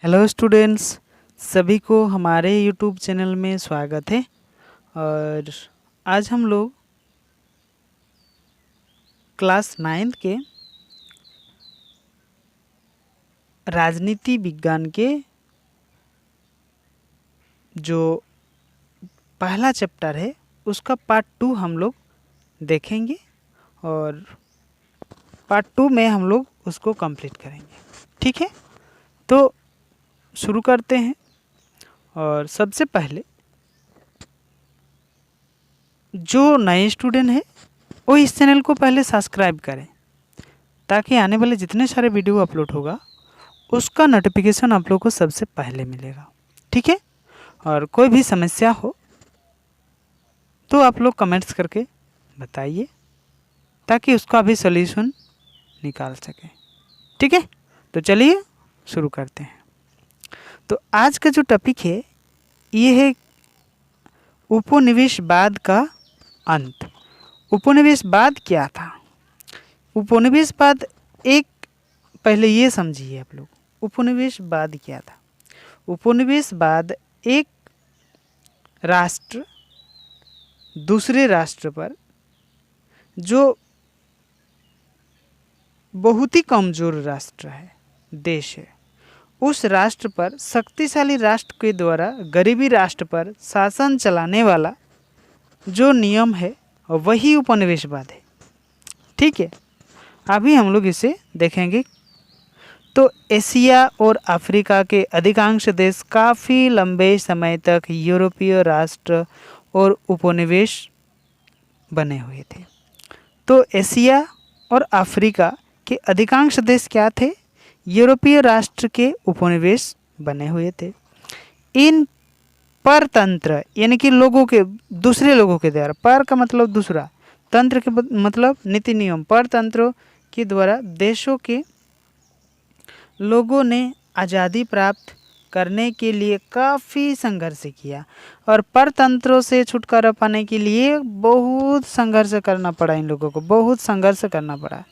Hello students, सभी को हमारे यूट्यूब चैनल में स्वागत है। और आज हम लोग क्लास 9 के राजनीति विज्ञान के जो पहला चैप्टर है उसका पार्ट 2 हम लोग देखेंगे और पार्ट 2 में हम लोग उसको कंप्लीट करेंगे। ठीक है, तो शुरू करते हैं। और सबसे पहले जो नए स्टूडेंट है वो इस चैनल को पहले सब्सक्राइब करें ताकि आने वाले जितने सारे वीडियो अपलोड होगा उसका नोटिफिकेशन आप लोग को सबसे पहले मिलेगा। ठीक है, और कोई भी समस्या हो तो आप लोग कमेंट्स करके बताइए ताकि उसका भी सॉल्यूशन निकाल सके। ठीक है, तो चलिए शुरू करते हैं। तो आज का जो टॉपिक है ये है उपनिवेशवाद का अंत। उपनिवेशवाद क्या था? उपनिवेशवाद एक, पहले ये समझिए आप लोग, उपनिवेशवाद क्या था। उपनिवेशवाद एक राष्ट्र दूसरे राष्ट्र पर जो बहुत ही कमज़ोर राष्ट्र है, देश है, उस राष्ट्र पर शक्तिशाली राष्ट्र के द्वारा गरीबी राष्ट्र पर शासन चलाने वाला जो नियम है वही उपनिवेशवाद है। ठीक है, अभी हम लोग इसे देखेंगे। तो एशिया और अफ्रीका के अधिकांश देश काफ़ी लंबे समय तक यूरोपीय राष्ट्र और उपनिवेश बने हुए थे। तो एशिया और अफ्रीका के अधिकांश देश क्या थे? यूरोपीय राष्ट्र के उपनिवेश बने हुए थे। इन परतंत्र यानी कि लोगों के, दूसरे लोगों के द्वारा, पर का मतलब दूसरा, तंत्र के मतलब नीति नियम, परतंत्रों के द्वारा देशों के लोगों ने आज़ादी प्राप्त करने के लिए काफ़ी संघर्ष किया और परतंत्रों से छुटकारा पाने के लिए बहुत संघर्ष करना पड़ा। इन लोगों को बहुत संघर्ष करना पड़ा।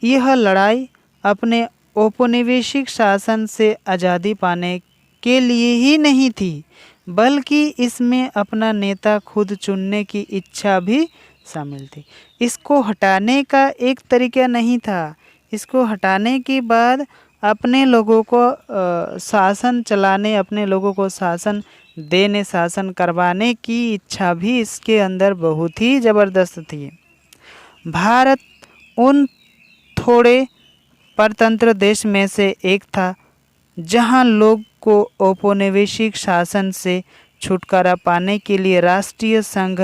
यह लड़ाई अपने औपनिवेशिक शासन से आज़ादी पाने के लिए ही नहीं थी, बल्कि इसमें अपना नेता खुद चुनने की इच्छा भी शामिल थी। इसको हटाने का एक तरीका नहीं था। इसको हटाने के बाद अपने लोगों को शासन चलाने, अपने लोगों को शासन देने, शासन करवाने की इच्छा भी इसके अंदर बहुत ही ज़बरदस्त थी। भारत उन थोड़े परतंत्र देश में से एक था जहां लोग को औपनिवेशिक शासन से छुटकारा पाने के लिए राष्ट्रीय संघ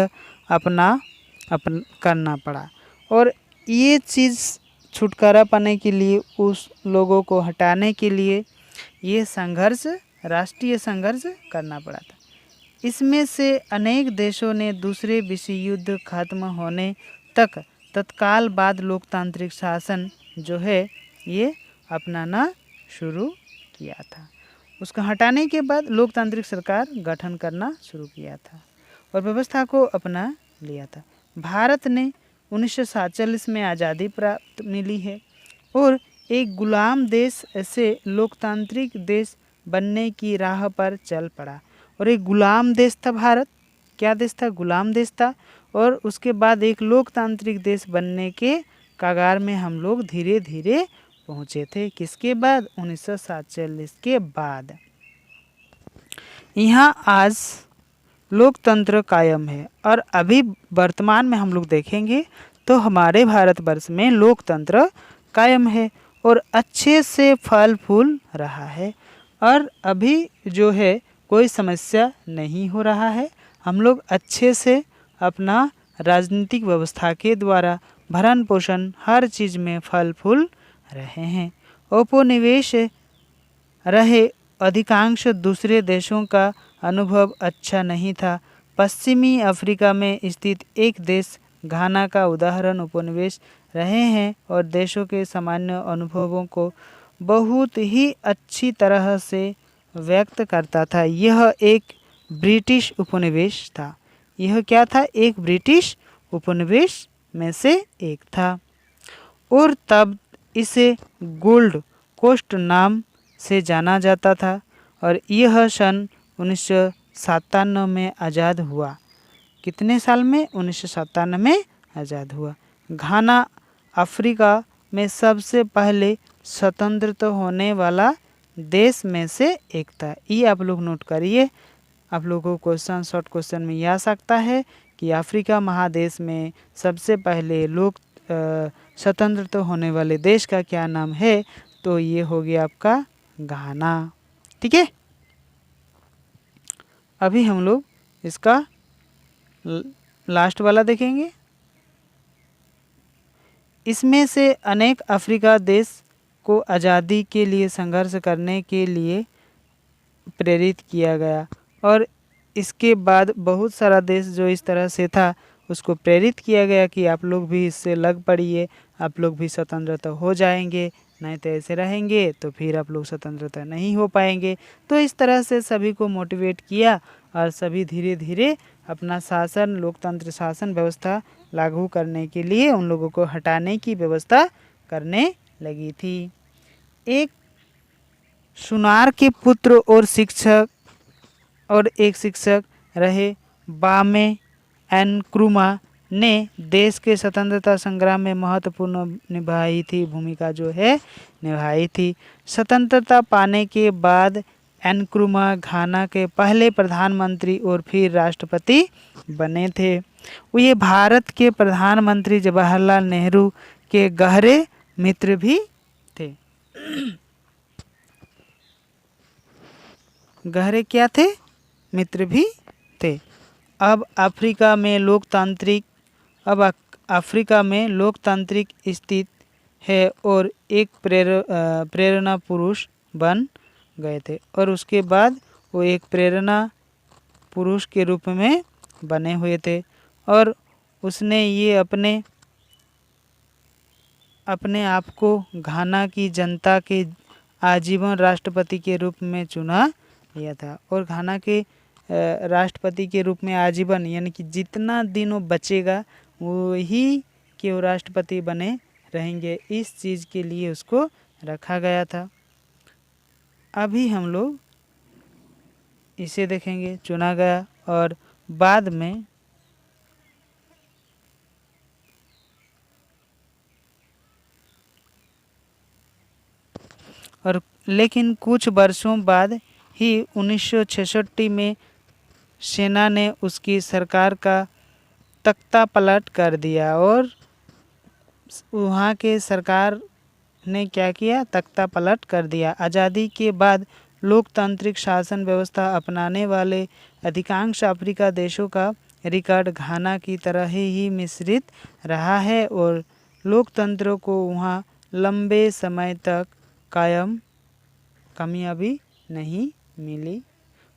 करना पड़ा। और ये चीज़ छुटकारा पाने के लिए, उस लोगों को हटाने के लिए ये संघर्ष, राष्ट्रीय संघर्ष करना पड़ा था। इसमें से अनेक देशों ने दूसरे विश्व युद्ध खत्म होने तक तत्काल बाद लोकतांत्रिक शासन जो है ये अपनाना शुरू किया था। उसको हटाने के बाद लोकतांत्रिक सरकार गठन करना शुरू किया था और व्यवस्था को अपना लिया था। भारत ने 1947 में आज़ादी प्राप्त मिली है और एक गुलाम देश से लोकतांत्रिक देश बनने की राह पर चल पड़ा। और एक गुलाम देश था भारत। क्या देश था? गुलाम देश था। और उसके बाद एक लोकतांत्रिक देश बनने के कगार में हम लोग धीरे धीरे पहुँचे थे। किसके बाद? 1947 के बाद। यहाँ आज लोकतंत्र कायम है और अभी वर्तमान में हम लोग देखेंगे तो हमारे भारतवर्ष में लोकतंत्र कायम है और अच्छे से फल फूल रहा है और अभी जो है कोई समस्या नहीं हो रहा है। हम लोग अच्छे से अपना राजनीतिक व्यवस्था के द्वारा भरण पोषण हर चीज़ में फल फूल रहे हैं। औपनिवेश रहे अधिकांश दूसरे देशों का अनुभव अच्छा नहीं था। पश्चिमी अफ्रीका में स्थित एक देश घाना का उदाहरण उपनिवेश रहे हैं और देशों के सामान्य अनुभवों को बहुत ही अच्छी तरह से व्यक्त करता था। यह एक ब्रिटिश उपनिवेश था। यह क्या था? एक ब्रिटिश उपनिवेश में से एक था और तब इसे गोल्ड कोस्ट नाम से जाना जाता था और यह सन 1957 में आज़ाद हुआ। कितने साल में? 1957 में आज़ाद हुआ। घाना अफ्रीका में सबसे पहले स्वतंत्र होने वाला देश में से एक था। ये आप लोग नोट करिए, आप लोगों को क्वेश्चन शॉर्ट क्वेश्चन में यह आ सकता है कि अफ्रीका महादेश में सबसे पहले लोग स्वतंत्र होने वाले देश का क्या नाम है? तो ये हो गया आपका घाना। ठीक है, अभी हम लोग इसका लास्ट वाला देखेंगे। इसमें से अनेक अफ्रीका देश को आज़ादी के लिए संघर्ष करने के लिए प्रेरित किया गया और इसके बाद बहुत सारा देश जो इस तरह से था उसको प्रेरित किया गया कि आप लोग भी इससे लग पड़िए, आप लोग भी स्वतंत्रता हो जाएंगे, नहीं तो ऐसे रहेंगे तो फिर आप लोग स्वतंत्रता नहीं हो पाएंगे। तो इस तरह से सभी को मोटिवेट किया और सभी धीरे धीरे अपना शासन, लोकतंत्र शासन व्यवस्था लागू करने के लिए उन लोगों को हटाने की व्यवस्था करने लगी थी। एक सुनार के पुत्र और एक शिक्षक रहे बामे एनक्रुमा ने देश के स्वतंत्रता संग्राम में महत्वपूर्ण भूमिका जो है निभाई थी। स्वतंत्रता पाने के बाद एनक्रुमा घाना के पहले प्रधानमंत्री और फिर राष्ट्रपति बने थे। ये भारत के प्रधानमंत्री जवाहरलाल नेहरू के गहरे मित्र भी थे। गहरे क्या थे? मित्र भी थे। अब अफ्रीका में लोकतांत्रिक स्थिति है और एक प्रेरणा पुरुष बन गए थे और उसके बाद वो एक प्रेरणा पुरुष के रूप में बने हुए थे और उसने ये अपने आप को घाना की जनता के आजीवन राष्ट्रपति के रूप में चुना लिया था और घाना के राष्ट्रपति के रूप में आजीवन यानी कि जितना दिन वो बचेगा वही के वो राष्ट्रपति बने रहेंगे, इस चीज़ के लिए उसको रखा गया था। अभी हम लोग इसे देखेंगे, चुना गया और बाद में लेकिन कुछ वर्षों बाद ही 1966 में सेना ने उसकी सरकार का तख्ता पलट कर दिया और वहाँ के सरकार ने क्या किया? तख्ता पलट कर दिया। आज़ादी के बाद लोकतांत्रिक शासन व्यवस्था अपनाने वाले अधिकांश अफ्रीका देशों का रिकॉर्ड घाना की तरह ही मिश्रित रहा है और लोकतंत्र को वहाँ लंबे समय तक कामयाबी नहीं मिली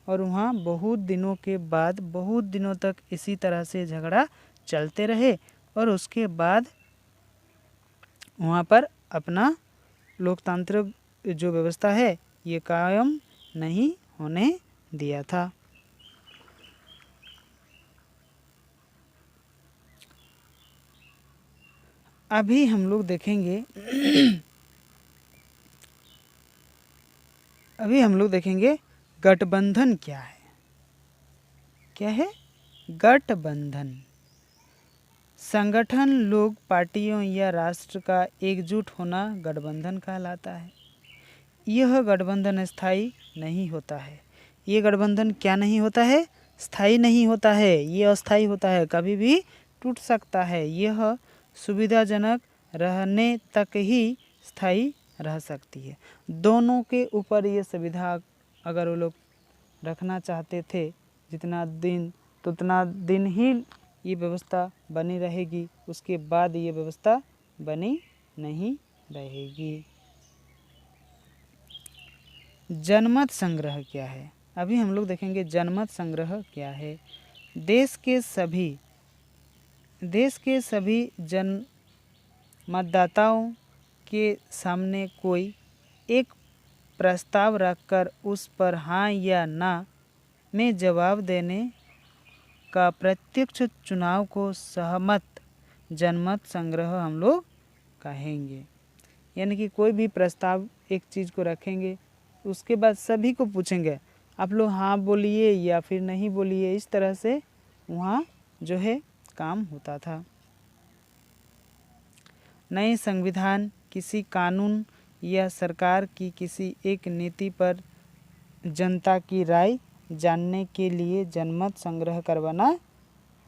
और वहाँ बहुत दिनों के बाद बहुत दिनों तक इसी तरह से झगड़ा चलते रहे और उसके बाद वहाँ पर अपना लोकतंत्र जो व्यवस्था है ये कायम नहीं होने दिया था। अभी हम लोग देखेंगे गठबंधन क्या है। क्या है? गठबंधन संगठन, लोग, पार्टियों या राष्ट्र का एकजुट होना गठबंधन कहलाता है। यह गठबंधन स्थायी नहीं होता है। ये गठबंधन क्या नहीं होता है? स्थायी नहीं होता है, ये अस्थायी होता है, कभी भी टूट सकता है। यह सुविधाजनक रहने तक ही स्थायी रह सकती है। दोनों के ऊपर ये सुविधा अगर वो लोग रखना चाहते थे जितना दिन तो उतना दिन ही ये व्यवस्था बनी रहेगी, उसके बाद ये व्यवस्था बनी नहीं रहेगी। जनमत संग्रह क्या है? अभी हम लोग देखेंगे जनमत संग्रह क्या है। देश के सभी जन मतदाताओं के सामने कोई एक प्रस्ताव रखकर उस पर हाँ या ना में जवाब देने का प्रत्यक्ष चुनाव को सहमत जनमत संग्रह हम लोग कहेंगे। यानी कि कोई भी प्रस्ताव एक चीज़ को रखेंगे उसके बाद सभी को पूछेंगे आप लोग हाँ बोलिए या फिर नहीं बोलिए, इस तरह से वहाँ जो है काम होता था। नए संविधान किसी कानून या सरकार की किसी एक नीति पर जनता की राय जानने के लिए जनमत संग्रह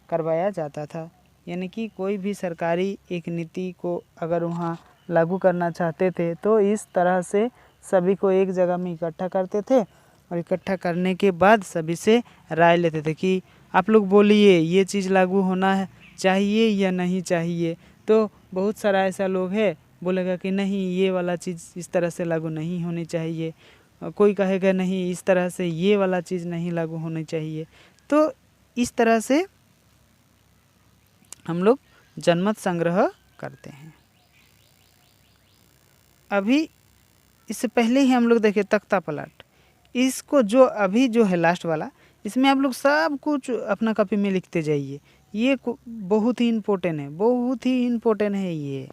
करवाया जाता था। यानी कि कोई भी सरकारी एक नीति को अगर वहाँ लागू करना चाहते थे तो इस तरह से सभी को एक जगह में इकट्ठा करते थे और इकट्ठा करने के बाद सभी से राय लेते थे कि आप लोग बोलिए ये चीज़ लागू होना है चाहिए या नहीं चाहिए। तो बहुत सारा ऐसा लोग है बोलेगा कि नहीं ये वाला चीज़ इस तरह से लागू नहीं होनी चाहिए, कोई कहेगा नहीं इस तरह से ये वाला चीज़ नहीं लागू होनी चाहिए। तो इस तरह से हम लोग जनमत संग्रह करते हैं। अभी इससे पहले ही हम लोग देखे तख्ता पलट, इसको जो अभी जो है लास्ट वाला, इसमें आप लोग सब कुछ अपना कॉपी में लिखते जाइए। ये बहुत ही इम्पोर्टेंट है, बहुत ही इम्पोर्टेंट है ये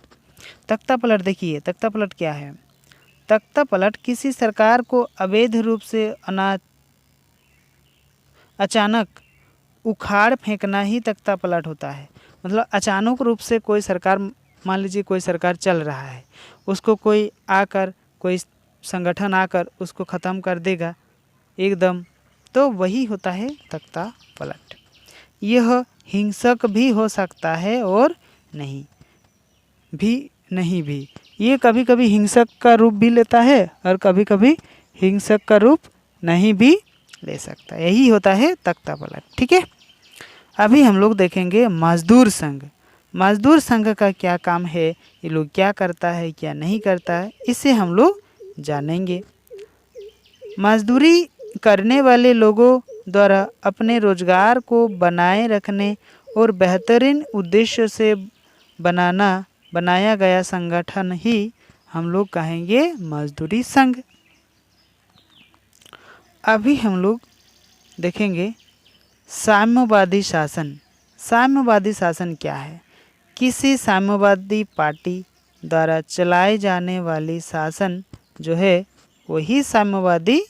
तख्ता पलट। देखिए तख्ता पलट क्या है। तख्ता पलट किसी सरकार को अवैध रूप से अचानक उखाड़ फेंकना ही तख्ता पलट होता है। मतलब अचानक रूप से कोई सरकार, मान लीजिए कोई सरकार चल रहा है, उसको कोई आकर, कोई संगठन आकर उसको ख़त्म कर देगा एकदम, तो वही होता है तख्ता पलट। यह हिंसक भी हो सकता है और नहीं भी। ये कभी कभी हिंसक का रूप भी लेता है और कभी कभी हिंसक का रूप नहीं भी ले सकता है। यही होता है तख्ता पलट। ठीक है, अभी हम लोग देखेंगे मजदूर संघ। मजदूर संघ का क्या काम है, ये लोग क्या करता है क्या नहीं करता है, इसे हम लोग जानेंगे। मजदूरी करने वाले लोगों द्वारा अपने रोजगार को बनाए रखने और बेहतरीन उद्देश्य से बनाया गया संगठन ही हम लोग कहेंगे मजदूरी संघ। अभी हम लोग देखेंगे साम्यवादी शासन। साम्यवादी शासन क्या है? किसी साम्यवादी पार्टी द्वारा चलाए जाने वाली शासन जो है वही साम्यवादी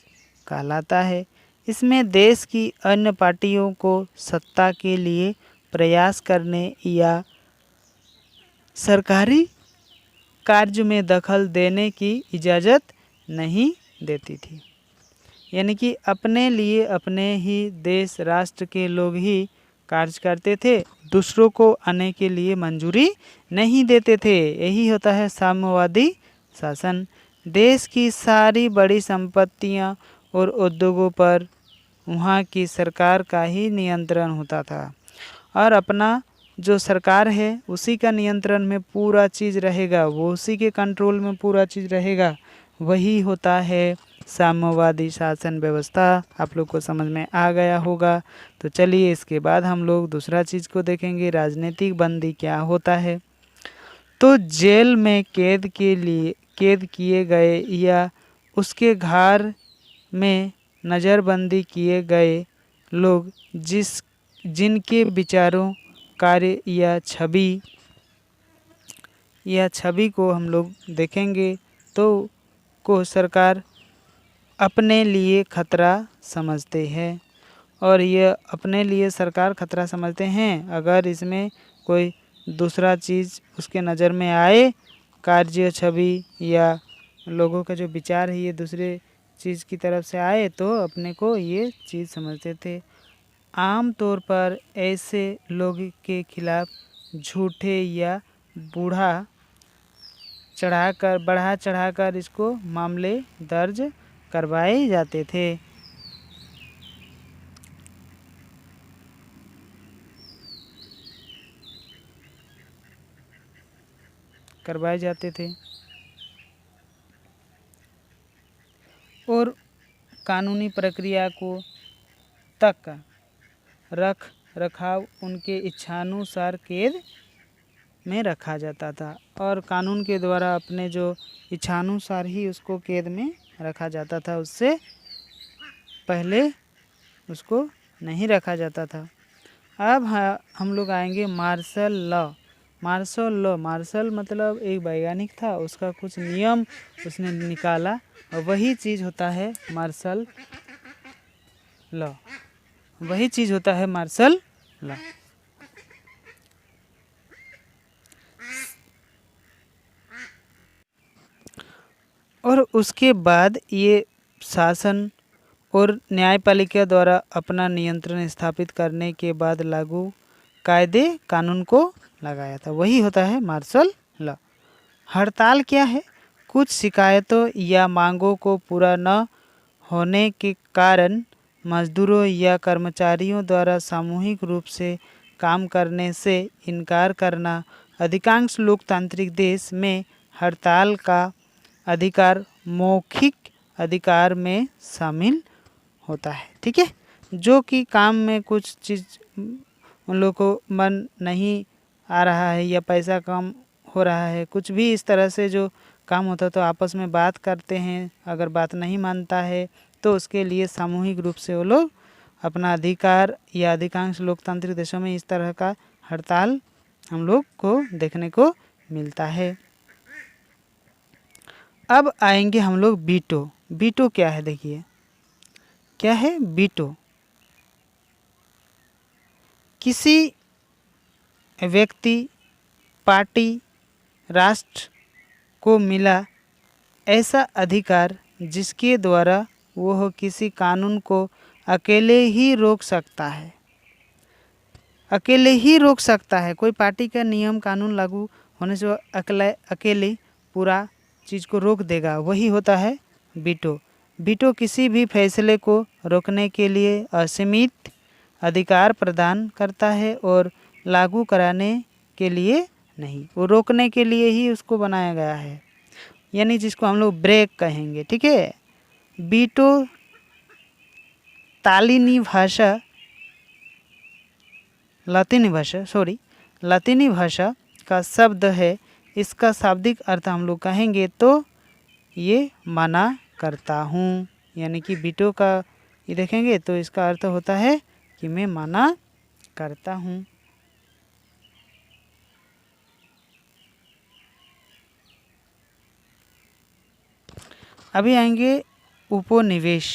कहलाता है। इसमें देश की अन्य पार्टियों को सत्ता के लिए प्रयास करने या सरकारी कार्य में दखल देने की इजाज़त नहीं देती थी। यानी कि अपने लिए अपने ही देश राष्ट्र के लोग ही कार्य करते थे, दूसरों को आने के लिए मंजूरी नहीं देते थे। यही होता है साम्यवादी शासन। देश की सारी बड़ी संपत्तियां और उद्योगों पर वहाँ की सरकार का ही नियंत्रण होता था और अपना जो सरकार है उसी का नियंत्रण में पूरा चीज़ रहेगा, वो उसी के कंट्रोल में पूरा चीज़ रहेगा। वही होता है साम्यवादी शासन व्यवस्था। आप लोग को समझ में आ गया होगा। तो चलिए इसके बाद हम लोग दूसरा चीज़ को देखेंगे, राजनीतिक बंदी क्या होता है। तो जेल में कैद किए गए या उसके घर में नज़रबंदी किए गए लोग जिनके विचारों, कार्य या छवि को हम लोग देखेंगे तो को सरकार अपने लिए खतरा समझते हैं। और ये अपने लिए सरकार खतरा समझते हैं अगर इसमें कोई दूसरा चीज़ उसके नज़र में आए, कार्य, छवि या लोगों का जो विचार है ये दूसरे चीज़ की तरफ से आए तो अपने को ये चीज़ समझते थे। आम तौर पर ऐसे लोग के खिलाफ झूठे या बढ़ा चढ़ाकर इसको मामले दर्ज करवाए जाते थे। और कानूनी प्रक्रिया को तक रखाव उनके इच्छानुसार कैद में रखा जाता था और कानून के द्वारा अपने जो इच्छानुसार ही उसको कैद में रखा जाता था, उससे पहले उसको नहीं रखा जाता था। अब हम लोग आएंगे martial law. Martial law, martial मतलब एक वैज्ञानिक था, उसका कुछ नियम उसने निकाला और वही चीज़ होता है मार्शल लॉ, वही चीज़ होता है मार्शल लॉ। और उसके बाद ये शासन और न्यायपालिका द्वारा अपना नियंत्रण स्थापित करने के बाद लागू कायदे कानून को लगाया था, वही होता है मार्शल लॉ। हड़ताल क्या है? कुछ शिकायतों या मांगों को पूरा न होने के कारण मजदूरों या कर्मचारियों द्वारा सामूहिक रूप से काम करने से इनकार करना। अधिकांश लोकतांत्रिक देश में हड़ताल का अधिकार मौखिक अधिकार में शामिल होता है। ठीक है, जो कि काम में कुछ चीज़ उन लोगों को मन नहीं आ रहा है या पैसा कम हो रहा है, कुछ भी इस तरह से जो काम होता है तो आपस में बात करते हैं, अगर बात नहीं मानता है तो उसके लिए सामूहिक रूप से वो लोग अपना अधिकार, या अधिकांश लोकतांत्रिक देशों में इस तरह का हड़ताल हम लोग को देखने को मिलता है। अब आएंगे हम लोग वीटो। वीटो क्या है? देखिए क्या है वीटो। किसी व्यक्ति, पार्टी, राष्ट्र को मिला ऐसा अधिकार जिसके द्वारा वह किसी कानून को अकेले ही रोक सकता है, अकेले ही रोक सकता है। कोई पार्टी का नियम कानून लागू होने से अकेले पूरा चीज़ को रोक देगा, वही होता है वीटो। वीटो किसी भी फैसले को रोकने के लिए असीमित अधिकार प्रदान करता है और लागू कराने के लिए नहीं, वो रोकने के लिए ही उसको बनाया गया है, यानी जिसको हम लोग ब्रेक कहेंगे। ठीक है, वीटो लातीनी भाषा का शब्द है। इसका शाब्दिक अर्थ हम लोग कहेंगे तो ये मना करता हूँ, यानी कि वीटो का ये देखेंगे तो इसका अर्थ होता है कि मैं मना करता हूँ। अभी आएंगे उपनिवेश।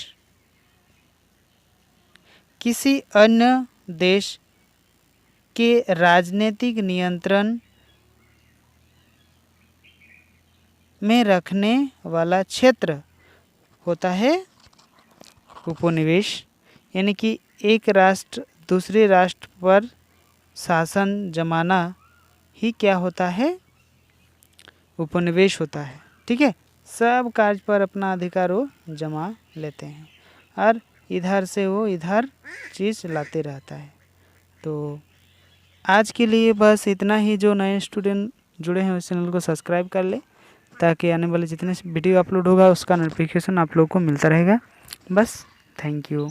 किसी अन्य देश के राजनीतिक नियंत्रण में रखने वाला क्षेत्र होता है उपनिवेश, यानी कि एक राष्ट्र दूसरे राष्ट्र पर शासन जमाना ही क्या होता है? उपनिवेश होता है। ठीक है, सब कार्य पर अपना अधिकार वो जमा लेते हैं और इधर से वो इधर चीज़ लाते रहता है। तो आज के लिए बस इतना ही। जो नए स्टूडेंट जुड़े हैं उस चैनल को सब्सक्राइब कर ले, ताकि आने वाले जितने वीडियो अपलोड होगा उसका नोटिफिकेशन आप लोग को मिलता रहेगा। बस, थैंक यू।